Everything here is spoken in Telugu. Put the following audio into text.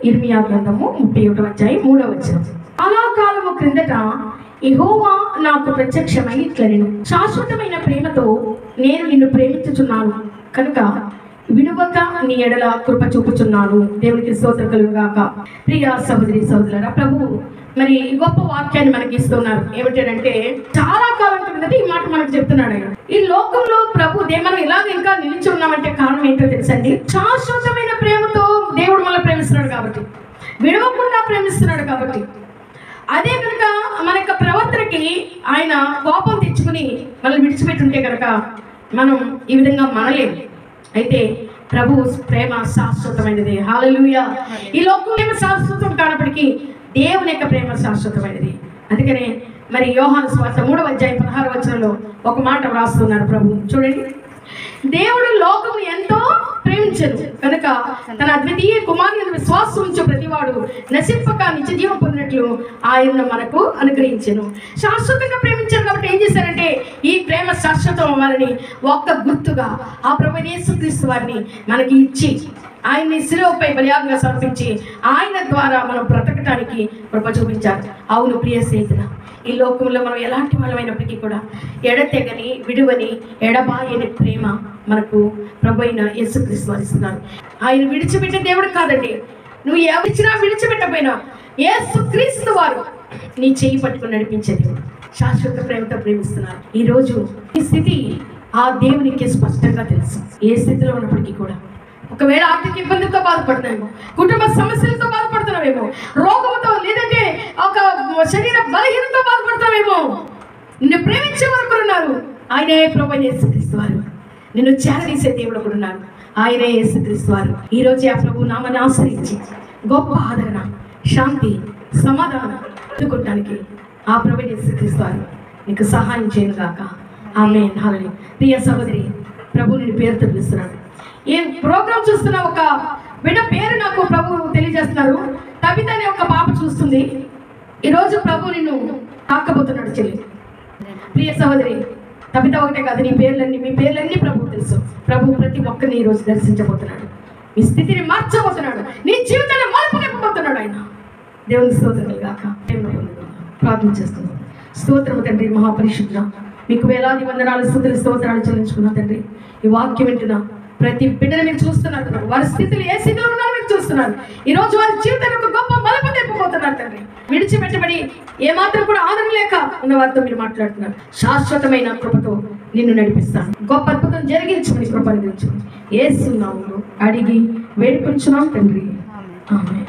ఇర్మియా గ్రంథము 31వ అధ్యాయం 3వ వచనం. చాలా కాలము క్రిందట యెహోవా నాకు ప్రత్యక్షమై ఇట్లనెను, శాశ్వతమైన ప్రేమతో నేను నిన్ను ప్రేమించుచున్నాను కనుక విడువక నీ ఎడల కృప చూపుచున్నాను. దేవునికి స్తోత్రం కలుగును గాక. ప్రియ సహోదరి సహోదరులారా, ప్రభు మరి గొప్ప వాక్యాన్ని మనకి ఇస్తున్నారు. ఏమిటంటే చాలా కాలం క్రిందట ఈ మాట మనకు చెప్తున్నాడు ఆయన. ఈ లోకంలో ప్రభు మనం ఇలాగ ఇంకా నిలిచి ఉన్నామంటే కారణం ఏంటో తెలుసండి. శాశ్వతమైన ప్రేమతో దేవుడు మనల్ని ప్రేమిస్తున్నాడు కాబట్టి, విడవకుండా ప్రేమిస్తున్నాడు కాబట్టి. అదే కనుక మన యొక్క ప్రవర్తనకి ఆయన కోపం తెచ్చుకుని మనల్ని విడిచిపెట్టుంటే కనుక మనం ఈ విధంగా మనలేము. అయితే ప్రభు ప్రేమ శాశ్వతమైనది. హల్లెలూయా. ఈ లోకం ప్రేమ శాశ్వతం కానప్పటికీ దేవుని యొక్క ప్రేమ శాశ్వతమైనది. అందుకనే మరి యోహాను సువార్త 3వ అధ్యాయం 16వ వచనంలో ఒక మాట వ్రాస్తున్నారు ప్రభు. చూడండి, దేవుడు లోకము ఎంతో ప్రేమించను కనుక తన అద్వితీయ కుమారుని విశ్వాసం ఉంచే ప్రతివాడు నశింపక నిత్య జీవం పొందినట్లు ఆయన్ను మనకు అనుగ్రహించెను. శాశ్వతంగా ప్రేమించారు కాబట్టి ఏం చేశారంటే ఈ ప్రేమ శాశ్వతం అవ్వాలని ఒక్క గుర్తుగా ఆ ప్రభువైన యేసుక్రీస్తు వారిని మనకి ఇచ్చి ఆయన్ని శిలువపై బలియాగంగా సమర్పించి ఆయన ద్వారా మనం బ్రతకటానికి కృప చూపించారు. అవును ప్రియ స్నేహితుల, ఈ లోకంలో మనం ఎలాంటి వాళ్ళమైనప్పటికీ కూడా ఎడతెగని విడువని ఎడబాయని ప్రేమ మనకు ప్రభు అయిన యేసుక్రీస్తు వారు ఇస్తున్నారు. ఆయన విడిచిపెట్టే దేవుడు కాదండి. నువ్వు ఎవరిచ్చినా విడిచిపెట్టపోయినా యేసుక్రీస్తు వారు నీ చేయి పట్టుకుని నడిపించే దేవుడు. శాశ్వత ప్రేమతో ప్రేమిస్తున్నారు. ఈరోజు ఈ స్థితి ఆ దేవునికి స్పష్టంగా తెలుసు. ఏ స్థితిలో ఉన్నప్పటికీ కూడా ఒకవేళ ఆర్థిక ఇబ్బందులతో బాధపడుతున్నామేమో, కుటుంబ సమస్యలతో బాధపడుతున్నామేమో, రోగంతో లేదంటే ఒక శరీర బలహీనతో బాధపడుతున్నామేమో, నిన్ను ప్రేమించే వరకు ఉన్నారు. ఆయనే ప్రభువైన యేసుక్రీస్తు వారు. నిన్ను చేరదీసే దేవుడు ఒకడు ఉన్నారు. ఆయనే యేసుక్రీస్తు వారు. ఈరోజు ఆ ప్రభు నామాన్ని ఆశ్రయించి గొప్ప ఆదరణ, శాంతి, సమాధానం అందుకోవటానికి ఆ ప్రభువైన యేసుక్రీస్తు వారు నీకు సహాయం చేయను గాక. ఆమేన్. హల్లెలూయా. ప్రియ సహోదరి, ప్రభు నిన్ను పేరుతో పిలుస్తున్నాడు. ఈ ప్రోగ్రామ్ చూస్తున్న ఒక బిడ్డ పేరు నాకు ప్రభు తెలియజేస్తున్నారు. తబిత అనే ఒక పాప చూస్తుంది. ఈరోజు ప్రభు నిన్ను తాకబోతున్నాడు చెల్లి. ప్రియ సహోదరి, తబిత ఒకటే కాదు, మీ పేర్లన్నీ ప్రభు తెలుసు. ప్రభు ప్రతి ఒక్కరిని ఈరోజు దర్శించబోతున్నాడు. మీ స్థితిని మార్చబోతున్నాడు. నీ జీవితాన్ని మార్పునివ్వబోతున్నాడు ఆయన. దేవుని స్తోత్రం గాక. ప్రార్థన చేస్తున్నాం. స్తోత్రము తండ్రి, మహాపరిశుద్ధ, మీకు వేలాది వందనాలు, స్తుతులు, స్తోత్రాలు చెల్లించుకున్నా తండ్రి. ఈ వాక్యం వింటున్నా ప్రతి బిడ్డను మీరు చూస్తున్నారు. వారి స్థితిలో ఏ స్థితిలో ఉన్నారో మీరు చూస్తున్నారు. ఈరోజు వారి జీవితాన్ని ఒక గొప్ప మలుపు తెప్పబోతున్నారు తండ్రి. విడిచిపెట్టబడి ఏమాత్రం కూడా ఆదరణ లేక ఉన్న వారితో మీరు మాట్లాడుతున్నారు. శాశ్వతమైన కృపతో నిన్ను నడిపిస్తాను. గొప్ప అద్భుతం జరిగించమని కృప అనుగ్రహించమని యేసు నామములో అడిగి వేడుకొంచున్నాం తండ్రి. ఆమేన్.